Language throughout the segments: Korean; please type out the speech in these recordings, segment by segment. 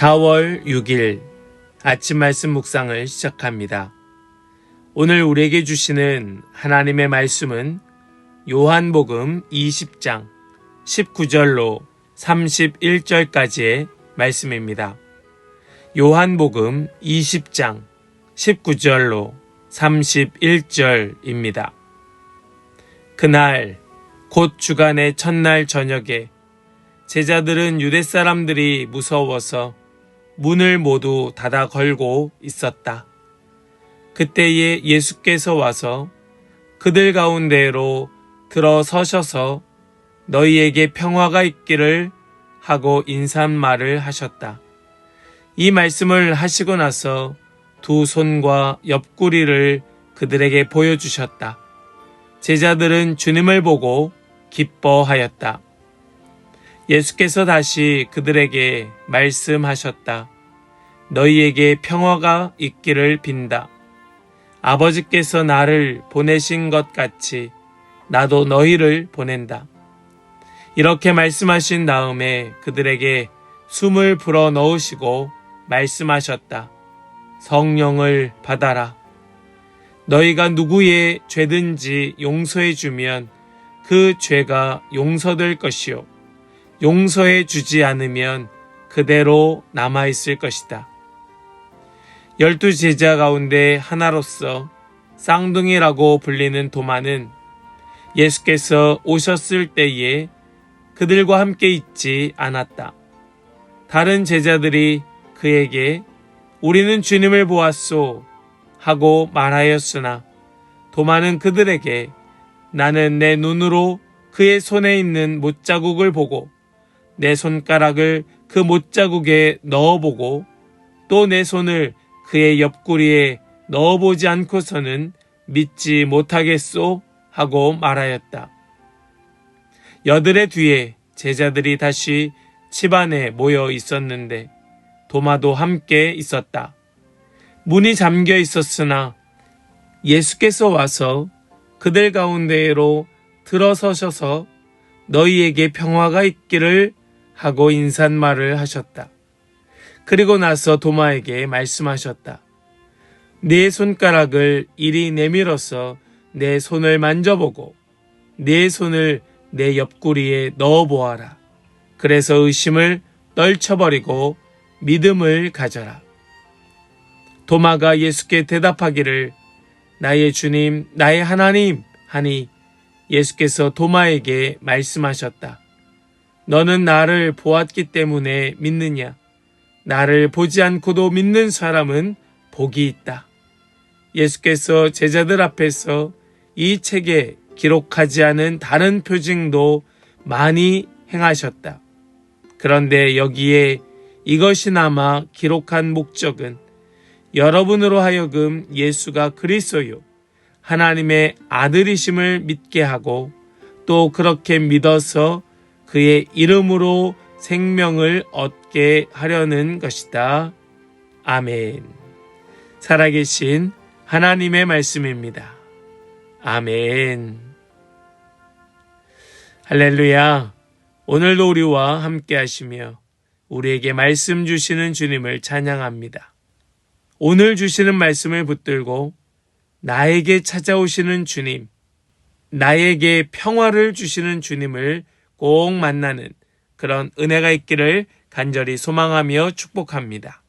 4월 6일 아침 말씀 묵상을 시작합니다. 오늘 우리에게 주시는 하나님의 말씀은 요한복음 20장 19절로 31절까지의 말씀입니다. 요한복음 20장 19절로 31절입니다. 그날 곧 주간의 첫날 저녁에 제자들은 유대 사람들이 무서워서 문을 모두 닫아 걸고 있었다. 그때에 예수께서 와서 그들 가운데로 들어서셔서 너희에게 평화가 있기를 하고 인사말을 하셨다. 이 말씀을 하시고 나서 두 손과 옆구리를 그들에게 보여주셨다. 제자들은 주님을 보고 기뻐하였다. 예수께서 다시 그들에게 말씀하셨다. 너희에게 평화가 있기를 빈다. 아버지께서 나를 보내신 것 같이 나도 너희를 보낸다. 이렇게 말씀하신 다음에 그들에게 숨을 불어 넣으시고 말씀하셨다. 성령을 받아라. 너희가 누구의 죄든지 용서해 주면 그 죄가 용서될 것이요. 용서해 주지 않으면 그대로 남아있을 것이다. 12 제자 가운데 하나로서 쌍둥이라고 불리는 도마는 예수께서 오셨을 때에 그들과 함께 있지 않았다. 다른 제자들이 그에게 우리는 주님을 보았소 하고 말하였으나 도마는 그들에게 나는 내 눈으로 그의 손에 있는 못자국을 보고 내 손가락을 그 못자국에 넣어보고 또 내 손을 그의 옆구리에 넣어보지 않고서는 믿지 못하겠소 하고 말하였다. 여드레 뒤에 제자들이 다시 집 안에 모여 있었는데 도마도 함께 있었다. 문이 잠겨 있었으나 예수께서 와서 그들 가운데로 들어서셔서 너희에게 평화가 있기를 하고 인사말을 하셨다. 그리고 나서 도마에게 말씀하셨다. 네 손가락을 이리 내밀어서 내 손을 만져보고 네 손을 내 옆구리에 넣어보아라. 그래서 의심을 떨쳐버리고 믿음을 가져라. 도마가 예수께 대답하기를 나의 주님, 나의 하나님 하니 예수께서 도마에게 말씀하셨다. 너는 나를 보았기 때문에 믿느냐? 나를 보지 않고도 믿는 사람은 복이 있다. 예수께서 제자들 앞에서 이 책에 기록하지 않은 다른 표징도 많이 행하셨다. 그런데 여기에 이것이나마 기록한 목적은 여러분으로 하여금 예수가 그리스도요 하나님의 아들이심을 믿게 하고 또 그렇게 믿어서 그의 이름으로 생명을 얻게 하려는 것이다. 아멘. 살아계신 하나님의 말씀입니다. 아멘. 할렐루야. 오늘도 우리와 함께 하시며 우리에게 말씀 주시는 주님을 찬양합니다. 오늘 주시는 말씀을 붙들고 나에게 찾아오시는 주님, 나에게 평화를 주시는 주님을 꼭 만나는 그런 은혜가 있기를 간절히 소망하며 축복합니다.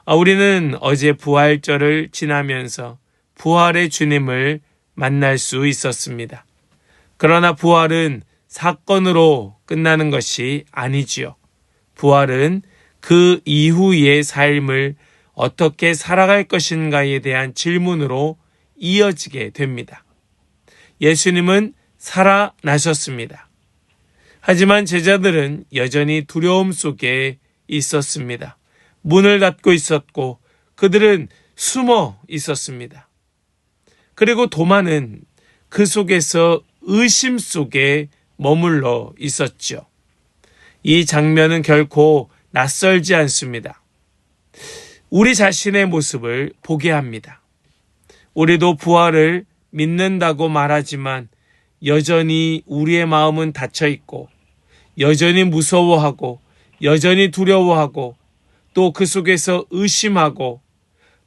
우리는 어제 부활절을 지나면서 부활의 주님을 만날 수 있었습니다. 그러나 부활은 사건으로 끝나는 것이 아니지요. 부활은 그 이후의 삶을 어떻게 살아갈 것인가에 대한 질문으로 이어지게 됩니다. 예수님은 살아나셨습니다. 하지만 제자들은 여전히 두려움 속에 있었습니다. 문을 닫고 있었고 그들은 숨어 있었습니다. 그리고 도마는 그 속에서 의심 속에 머물러 있었죠. 이 장면은 결코 낯설지 않습니다. 우리 자신의 모습을 보게 합니다. 우리도 부활을 믿는다고 말하지만 여전히 우리의 마음은 닫혀 있고 여전히 무서워하고 여전히 두려워하고 또 그 속에서 의심하고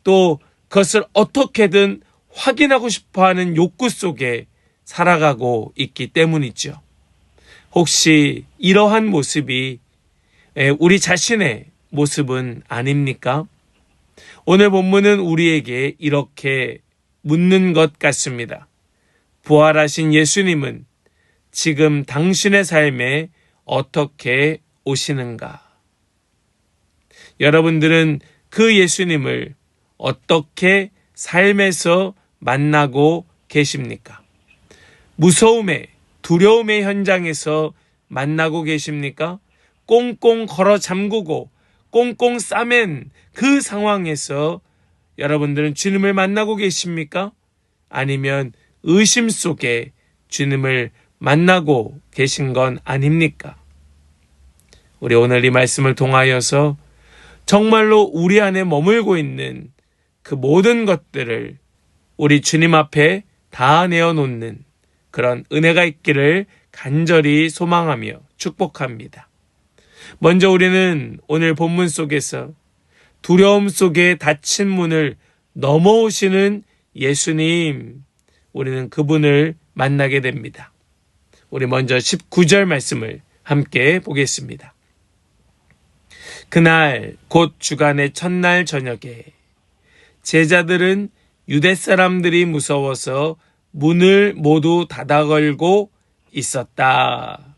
또 그것을 어떻게든 확인하고 싶어하는 욕구 속에 살아가고 있기 때문이죠. 혹시 이러한 모습이 우리 자신의 모습은 아닙니까? 오늘 본문은 우리에게 이렇게 묻는 것 같습니다. 부활하신 예수님은 지금 당신의 삶에 어떻게 오시는가? 여러분들은 그 예수님을 어떻게 삶에서 만나고 계십니까? 무서움의, 두려움의 현장에서 만나고 계십니까? 꽁꽁 걸어 잠그고 꽁꽁 싸맨 그 상황에서 여러분들은 주님을 만나고 계십니까? 아니면 의심 속에 주님을 만나고 계신 건 아닙니까? 우리 오늘 이 말씀을 통하여서 정말로 우리 안에 머물고 있는 그 모든 것들을 우리 주님 앞에 다 내어놓는 그런 은혜가 있기를 간절히 소망하며 축복합니다. 먼저 우리는 오늘 본문 속에서 두려움 속에 닫힌 문을 넘어오시는 예수님, 우리는 그분을 만나게 됩니다. 우리 먼저 19절 말씀을 함께 보겠습니다. 그날 곧 주간의 첫날 저녁에 제자들은 유대 사람들이 무서워서 문을 모두 닫아 걸고 있었다.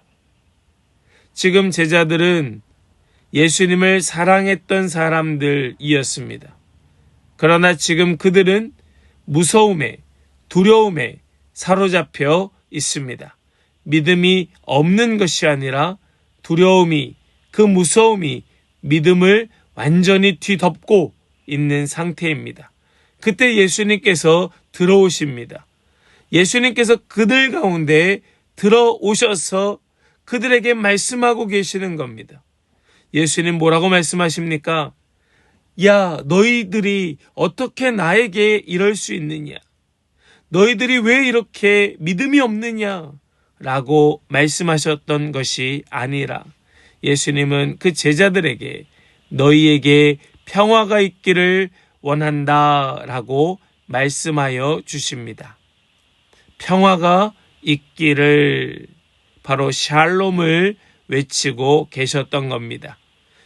지금 제자들은 예수님을 사랑했던 사람들이었습니다. 그러나 지금 그들은 무서움에, 두려움에 사로잡혀 있습니다. 믿음이 없는 것이 아니라 두려움이, 그 무서움이 믿음을 완전히 뒤덮고 있는 상태입니다. 그때 예수님께서 들어오십니다. 예수님께서 그들 가운데 들어오셔서 그들에게 말씀하고 계시는 겁니다. 예수님 뭐라고 말씀하십니까? 야, 너희들이 어떻게 나에게 이럴 수 있느냐? 너희들이 왜 이렇게 믿음이 없느냐? 라고 말씀하셨던 것이 아니라 예수님은 그 제자들에게 너희에게 평화가 있기를 원한다 라고 말씀하여 주십니다. 평화가 있기를, 바로 샬롬을 외치고 계셨던 겁니다.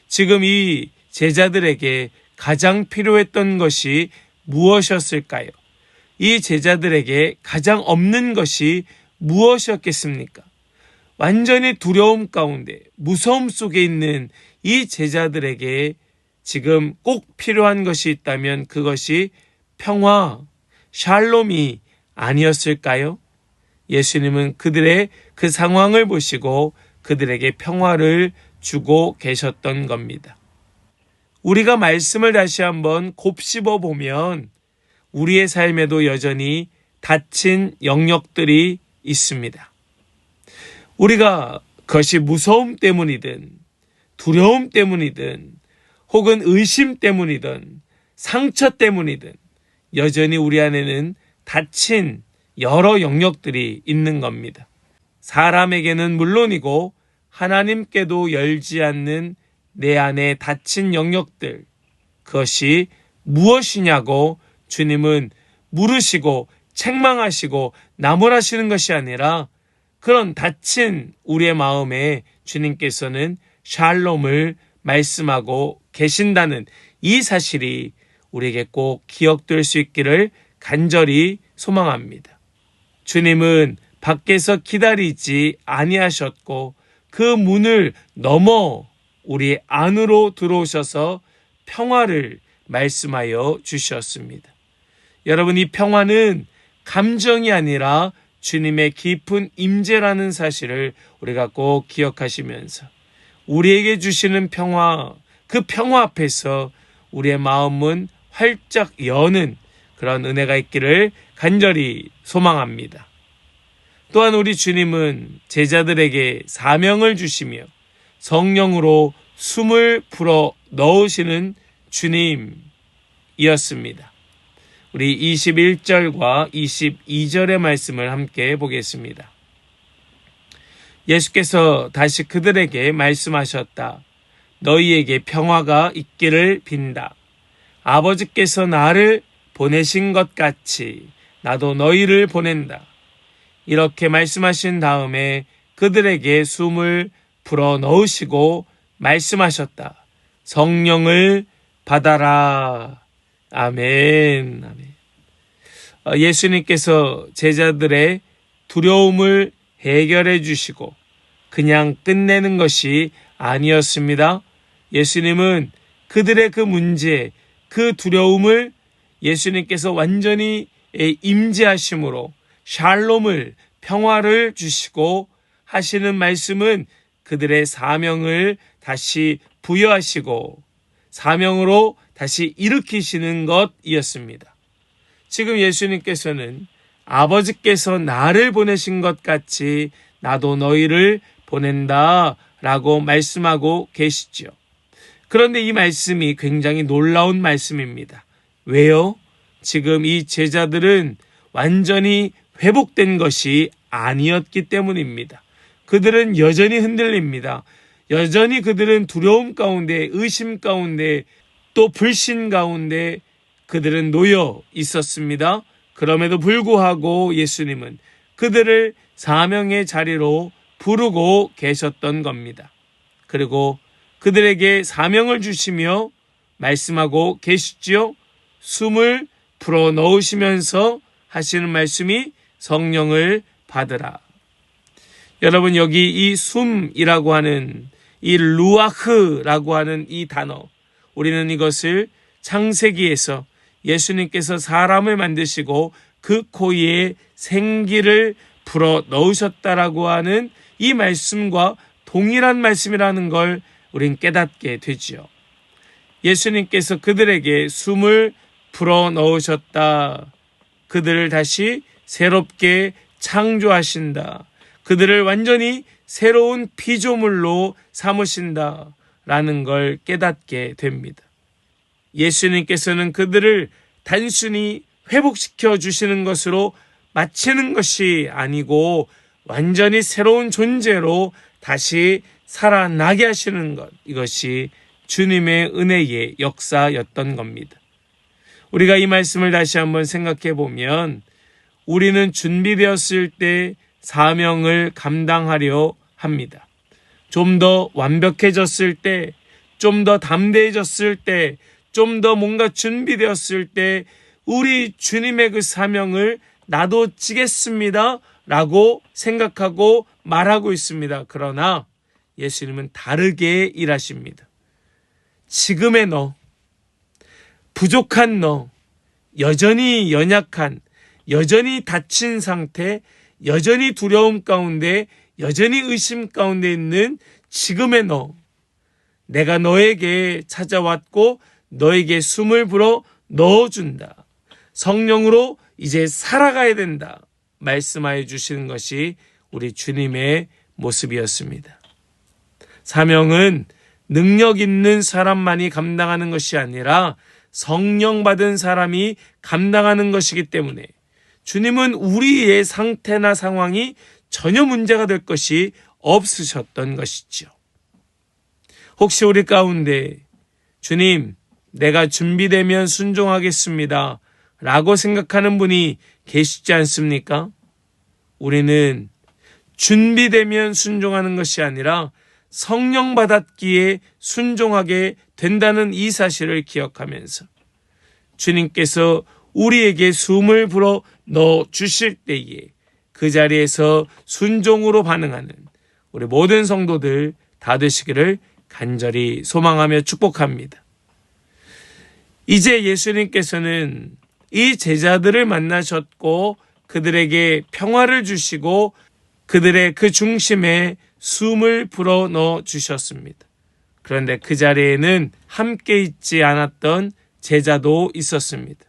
지금 이 제자들에게 가장 필요했던 것이 무엇이었을까요? 이 제자들에게 가장 없는 것이 무엇이었겠습니까? 완전히 두려움 가운데 무서움 속에 있는 이 제자들에게 지금 꼭 필요한 것이 있다면 그것이 평화, 샬롬이 아니었을까요? 예수님은 그들의 그 상황을 보시고 그들에게 평화를 주고 계셨던 겁니다. 우리가 말씀을 다시 한번 곱씹어 보면 우리의 삶에도 여전히 닫힌 영역들이 있습니다. 우리가 그것이 무서움 때문이든 두려움 때문이든 혹은 의심 때문이든 상처 때문이든 여전히 우리 안에는 닫힌 여러 영역들이 있는 겁니다. 사람에게는 물론이고 하나님께도 열지 않는 내 안에 닫힌 영역들, 그것이 무엇이냐고 주님은 물으시고 책망하시고 나무라시는 것이 아니라 그런 닫힌 우리의 마음에 주님께서는 샬롬을 말씀하고 계신다는 이 사실이 우리에게 꼭 기억될 수 있기를 간절히 소망합니다. 주님은 밖에서 기다리지 아니하셨고 그 문을 넘어 우리 안으로 들어오셔서 평화를 말씀하여 주셨습니다. 여러분, 이 평화는 감정이 아니라 주님의 깊은 임재라는 사실을 우리가 꼭 기억하시면서 우리에게 주시는 평화, 그 평화 앞에서 우리의 마음은 활짝 여는 그런 은혜가 있기를 간절히 소망합니다. 또한 우리 주님은 제자들에게 사명을 주시며 성령으로 숨을 불어 넣으시는 주님이었습니다. 우리 21절과 22절의 말씀을 함께 보겠습니다. 예수께서 다시 그들에게 말씀하셨다. 너희에게 평화가 있기를 빈다. 아버지께서 나를 보내신 것 같이 나도 너희를 보낸다. 이렇게 말씀하신 다음에 그들에게 숨을 불어 넣으시고 말씀하셨다. 성령을 받아라. 아멘. 아멘. 예수님께서 제자들의 두려움을 해결해 주시고 그냥 끝내는 것이 아니었습니다. 예수님은 그들의 그 문제, 그 두려움을 예수님께서 완전히 임재하심으로 샬롬을, 평화를 주시고 하시는 말씀은 그들의 사명을 다시 부여하시고 사명으로 다시 일으키시는 것이었습니다. 지금 예수님께서는 아버지께서 나를 보내신 것 같이 나도 너희를 보낸다 라고 말씀하고 계시죠. 그런데 이 말씀이 굉장히 놀라운 말씀입니다. 왜요? 지금 이 제자들은 완전히 회복된 것이 아니었기 때문입니다. 그들은 여전히 흔들립니다. 여전히 그들은 두려움 가운데, 의심 가운데, 또 불신 가운데 그들은 놓여 있었습니다. 그럼에도 불구하고 예수님은 그들을 사명의 자리로 부르고 계셨던 겁니다. 그리고 그들에게 사명을 주시며 말씀하고 계시지요. 숨을 불어 넣으시면서 하시는 말씀이 성령을 받으라. 여러분, 여기 이 숨이라고 하는 이 루아흐라고 하는 이 단어, 우리는 이것을 창세기에서 예수님께서 사람을 만드시고 그 코에 생기를 불어 넣으셨다라고 하는 이 말씀과 동일한 말씀이라는 걸 우린 깨닫게 되지요. 예수님께서 그들에게 숨을 불어 넣으셨다. 그들을 다시 새롭게 창조하신다. 그들을 완전히 새로운 피조물로 삼으신다라는 걸 깨닫게 됩니다. 예수님께서는 그들을 단순히 회복시켜 주시는 것으로 마치는 것이 아니고 완전히 새로운 존재로 다시 살아나게 하시는 것, 이것이 주님의 은혜의 역사였던 겁니다. 우리가 이 말씀을 다시 한번 생각해 보면 우리는 준비되었을 때 사명을 감당하려 합니다. 좀 더 완벽해졌을 때, 좀 더 담대해졌을 때, 좀 더 뭔가 준비되었을 때 우리 주님의 그 사명을 나도 지겠습니다 라고 생각하고 말하고 있습니다. 그러나 예수님은 다르게 일하십니다. 지금의 너, 부족한 너, 여전히 연약한, 여전히 다친 상태, 여전히 두려움 가운데, 여전히 의심 가운데 있는 지금의 너, 내가 너에게 찾아왔고 너에게 숨을 불어 넣어준다. 성령으로 이제 살아가야 된다. 말씀하여 주시는 것이 우리 주님의 모습이었습니다. 사명은 능력 있는 사람만이 감당하는 것이 아니라 성령 받은 사람이 감당하는 것이기 때문에 주님은 우리의 상태나 상황이 전혀 문제가 될 것이 없으셨던 것이죠. 혹시 우리 가운데 주님, 내가 준비되면 순종하겠습니다 라고 생각하는 분이 계시지 않습니까? 우리는 준비되면 순종하는 것이 아니라 성령 받았기에 순종하게 된다는 이 사실을 기억하면서 주님께서 우리에게 숨을 불어 넣어 주실 때에 그 자리에서 순종으로 반응하는 우리 모든 성도들 다 되시기를 간절히 소망하며 축복합니다. 이제 예수님께서는 이 제자들을 만나셨고 그들에게 평화를 주시고 그들의 그 중심에 숨을 불어 넣어 주셨습니다. 그런데 그 자리에는 함께 있지 않았던 제자도 있었습니다.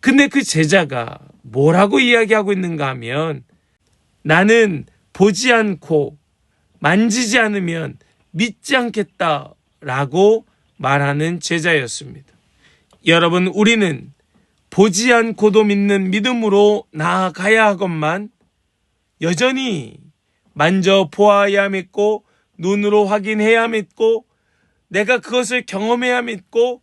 근데 그 제자가 뭐라고 이야기하고 있는가 하면 나는 보지 않고 만지지 않으면 믿지 않겠다라고 말하는 제자였습니다. 여러분, 우리는 보지 않고도 믿는 믿음으로 나아가야 하건만 여전히 만져 보아야 믿고 눈으로 확인해야 믿고 내가 그것을 경험해야 믿고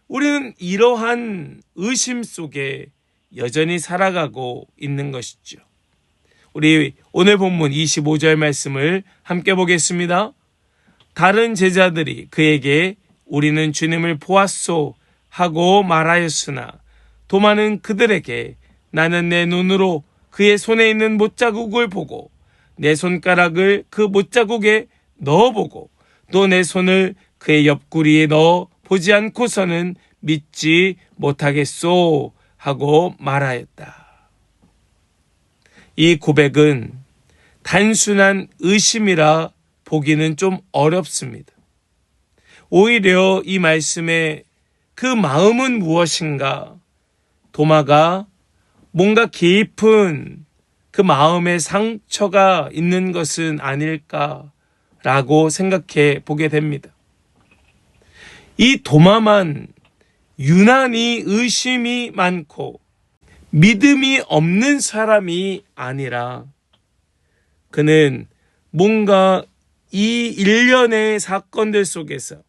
우리는 이러한 의심 속에 여전히 살아가고 있는 것이죠. 우리 오늘 본문 25절 말씀을 함께 보겠습니다. 다른 제자들이 그에게 우리는 주님을 보았소 하고 말하였으나 도마는 그들에게 나는 내 눈으로 그의 손에 있는 못자국을 보고 내 손가락을 그 못자국에 넣어보고 또 내 손을 그의 옆구리에 넣어 보지 않고서는 믿지 못하겠소 하고 말하였다. 이 고백은 단순한 의심이라 보기는 좀 어렵습니다. 오히려 이 말씀의 그 마음은 무엇인가? 도마가 뭔가 깊은 그 마음의 상처가 있는 것은 아닐까라고 생각해 보게 됩니다. 이 도마만 유난히 의심이 많고 믿음이 없는 사람이 아니라 그는 뭔가 이 일련의 사건들 속에서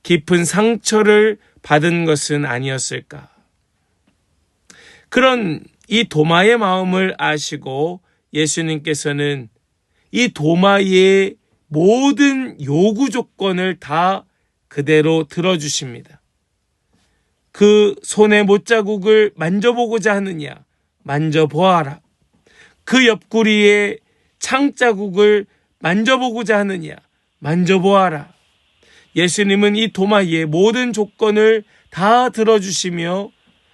깊은 상처를 받은 것은 아니었을까. 그런 이 도마의 마음을 아시고 예수님께서는 이 도마의 모든 요구 조건을 다 그대로 들어주십니다. 그 손의 못자국을 만져보고자 하느냐? 만져보아라. 그 옆구리에 창자국을 만져보고자 하느냐? 만져보아라. 예수님은 이 도마의 모든 조건을 다 들어주시며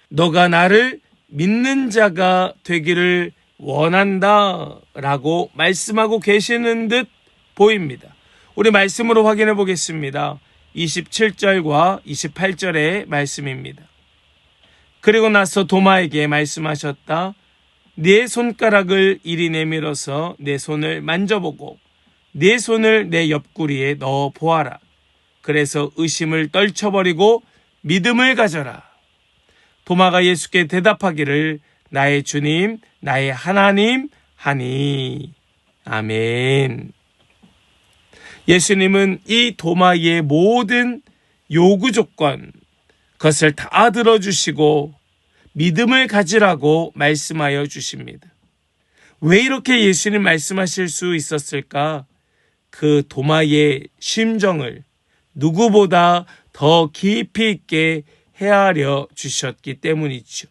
너가 나를 믿는 자가 되기를 원한다 라고 말씀하고 계시는 듯 보입니다. 우리 말씀으로 확인해 보겠습니다. 27절과 28절의 말씀입니다. 그리고 나서 도마에게 말씀하셨다. 네 손가락을 이리 내밀어서 내 손을 만져보고 네 손을 내 옆구리에 넣어 보아라. 그래서 의심을 떨쳐버리고 믿음을 가져라. 도마가 예수께 대답하기를 나의 주님, 나의 하나님 하니. 아멘. 예수님은 이 도마의 모든 요구 조건, 그것을 다 들어주시고 믿음을 가지라고 말씀하여 주십니다. 왜 이렇게 예수님 말씀하실 수 있었을까? 그 도마의 심정을 누구보다 더 깊이 있게 헤아려 주셨기 때문이죠.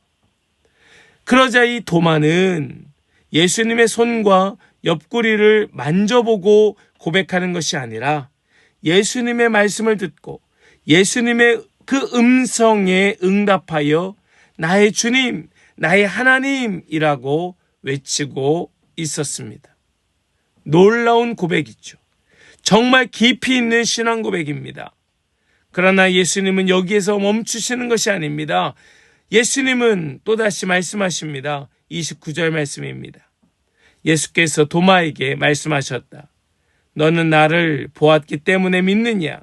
그러자 이 도마는 예수님의 손과 옆구리를 만져보고 고백하는 것이 아니라 예수님의 말씀을 듣고 예수님의 그 음성에 응답하여 나의 주님, 나의 하나님이라고 외치고 있었습니다. 놀라운 고백이죠. 정말 깊이 있는 신앙 고백입니다. 그러나 예수님은 여기에서 멈추시는 것이 아닙니다. 예수님은 또다시 말씀하십니다. 29절 말씀입니다. 예수께서 도마에게 말씀하셨다. 너는 나를 보았기 때문에 믿느냐?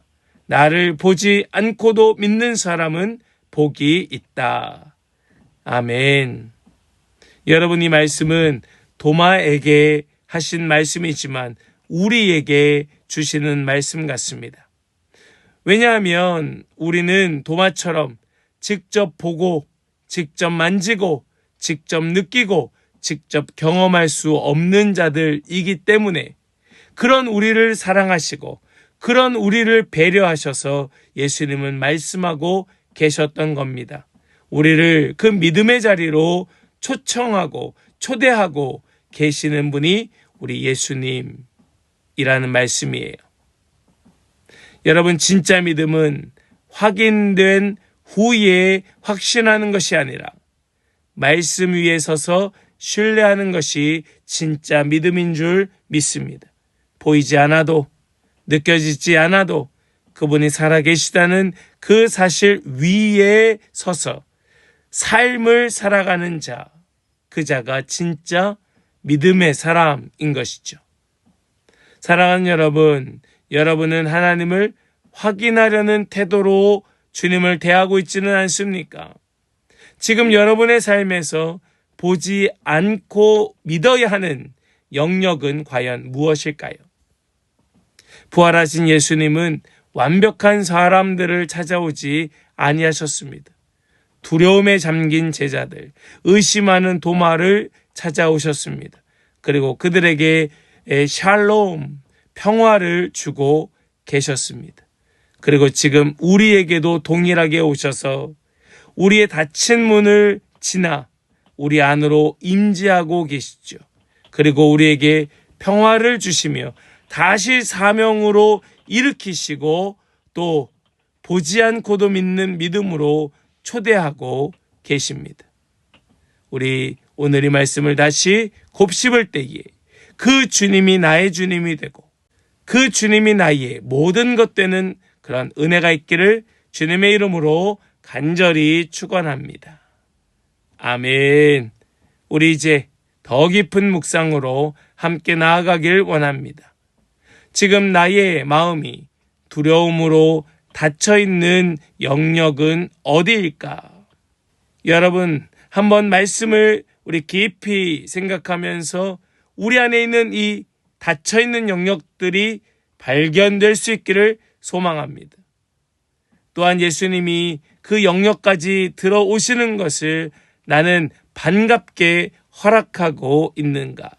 나를 보지 않고도 믿는 사람은 복이 있다. 아멘. 여러분, 이 말씀은 도마에게 하신 말씀이지만 우리에게 주시는 말씀 같습니다. 왜냐하면 우리는 도마처럼 직접 보고 직접 만지고 직접 느끼고 직접 경험할 수 없는 자들이기 때문에 그런 우리를 사랑하시고 그런 우리를 배려하셔서 예수님은 말씀하고 계셨던 겁니다. 우리를 그 믿음의 자리로 초청하고 초대하고 계시는 분이 우리 예수님이라는 말씀이에요. 여러분, 진짜 믿음은 확인된 후에 확신하는 것이 아니라 말씀 위에 서서 신뢰하는 것이 진짜 믿음인 줄 믿습니다. 보이지 않아도 느껴지지 않아도 그분이 살아계시다는 그 사실 위에 서서 삶을 살아가는 자, 그 자가 진짜 믿음의 사람인 것이죠. 사랑하는 여러분, 여러분은 하나님을 확인하려는 태도로 주님을 대하고 있지는 않습니까? 지금 여러분의 삶에서 보지 않고 믿어야 하는 영역은 과연 무엇일까요? 부활하신 예수님은 완벽한 사람들을 찾아오지 아니하셨습니다. 두려움에 잠긴 제자들, 의심하는 도마를 찾아오셨습니다. 그리고 그들에게 샬롬, 평화를 주고 계셨습니다. 그리고 지금 우리에게도 동일하게 오셔서 우리의 닫힌 문을 지나 우리 안으로 임재하고 계시죠. 그리고 우리에게 평화를 주시며 다시 사명으로 일으키시고 또 보지 않고도 믿는 믿음으로 초대하고 계십니다. 우리 오늘 이 말씀을 다시 곱씹을 때에 그 주님이 나의 주님이 되고 그 주님이 나의 모든 것 되는 그런 은혜가 있기를 주님의 이름으로 간절히 축원합니다. 아멘. 우리 이제 더 깊은 묵상으로 함께 나아가길 원합니다. 지금 나의 마음이 두려움으로 닫혀있는 영역은 어디일까? 여러분, 한번 말씀을 우리 깊이 생각하면서 우리 안에 있는 이 닫혀있는 영역들이 발견될 수 있기를 소망합니다. 또한 예수님이 그 영역까지 들어오시는 것을 나는 반갑게 허락하고 있는가?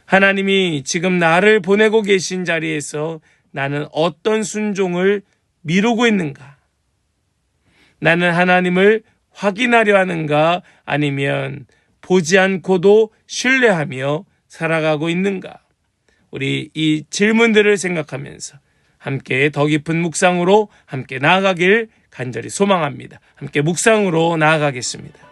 하나님이 지금 나를 보내고 계신 자리에서 나는 어떤 순종을 미루고 있는가? 나는 하나님을 확인하려 하는가? 아니면 보지 않고도 신뢰하며 살아가고 있는가? 우리 이 질문들을 생각하면서 함께 더 깊은 묵상으로 함께 나아가길 간절히 소망합니다. 함께 묵상으로 나아가겠습니다.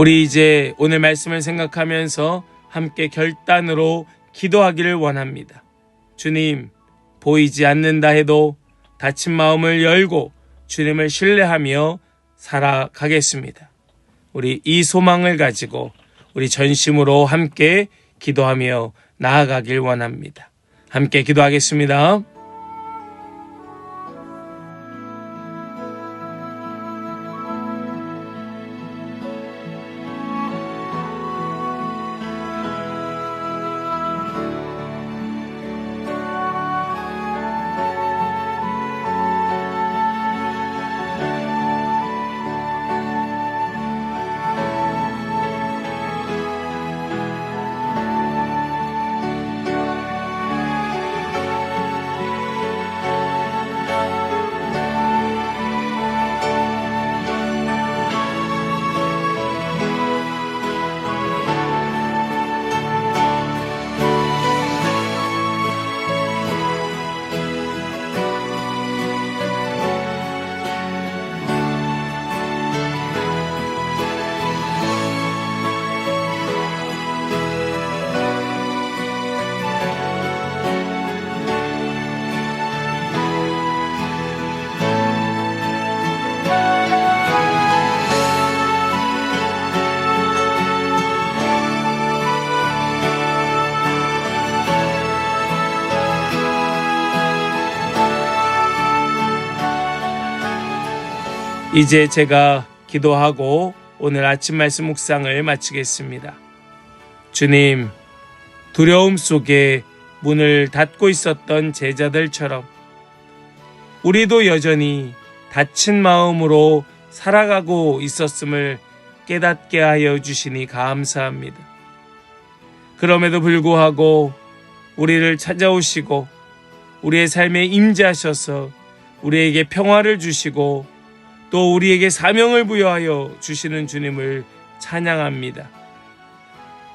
우리 이제 오늘 말씀을 생각하면서 함께 결단으로 기도하기를 원합니다. 주님, 보이지 않는다 해도 닫힌 마음을 열고 주님을 신뢰하며 살아가겠습니다. 우리 이 소망을 가지고 우리 전심으로 함께 기도하며 나아가길 원합니다. 함께 기도하겠습니다. 이제 제가 기도하고 오늘 아침 말씀 묵상을 마치겠습니다. 주님, 두려움 속에 문을 닫고 있었던 제자들처럼 우리도 여전히 닫힌 마음으로 살아가고 있었음을 깨닫게 하여 주시니 감사합니다. 그럼에도 불구하고 우리를 찾아오시고 우리의 삶에 임재하셔서 우리에게 평화를 주시고 또 우리에게 사명을 부여하여 주시는 주님을 찬양합니다.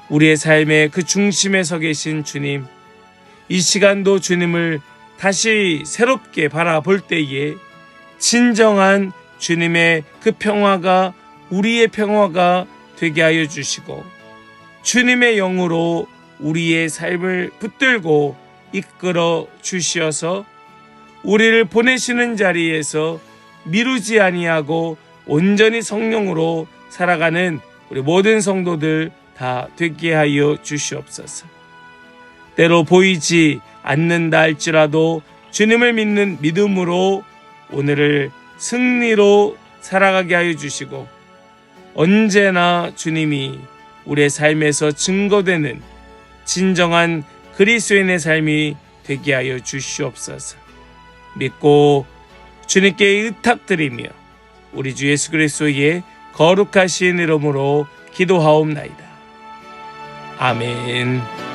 우리의 삶의 그 중심에 서 계신 주님, 이 시간도 주님을 다시 새롭게 바라볼 때에 진정한 주님의 그 평화가 우리의 평화가 되게 하여 주시고 주님의 영으로 우리의 삶을 붙들고 이끌어 주시어서 우리를 보내시는 자리에서 미루지 아니하고 온전히 성령으로 살아가는 우리 모든 성도들 다 되게 하여 주시옵소서. 때로 보이지 않는다 할지라도 주님을 믿는 믿음으로 오늘을 승리로 살아가게 하여 주시고 언제나 주님이 우리의 삶에서 증거되는 진정한 그리스도인의 삶이 되게 하여 주시옵소서. 믿고 주님께 의탁드리며 우리 주 예수 그리스도의 거룩하신 이름으로 기도하옵나이다. 아멘.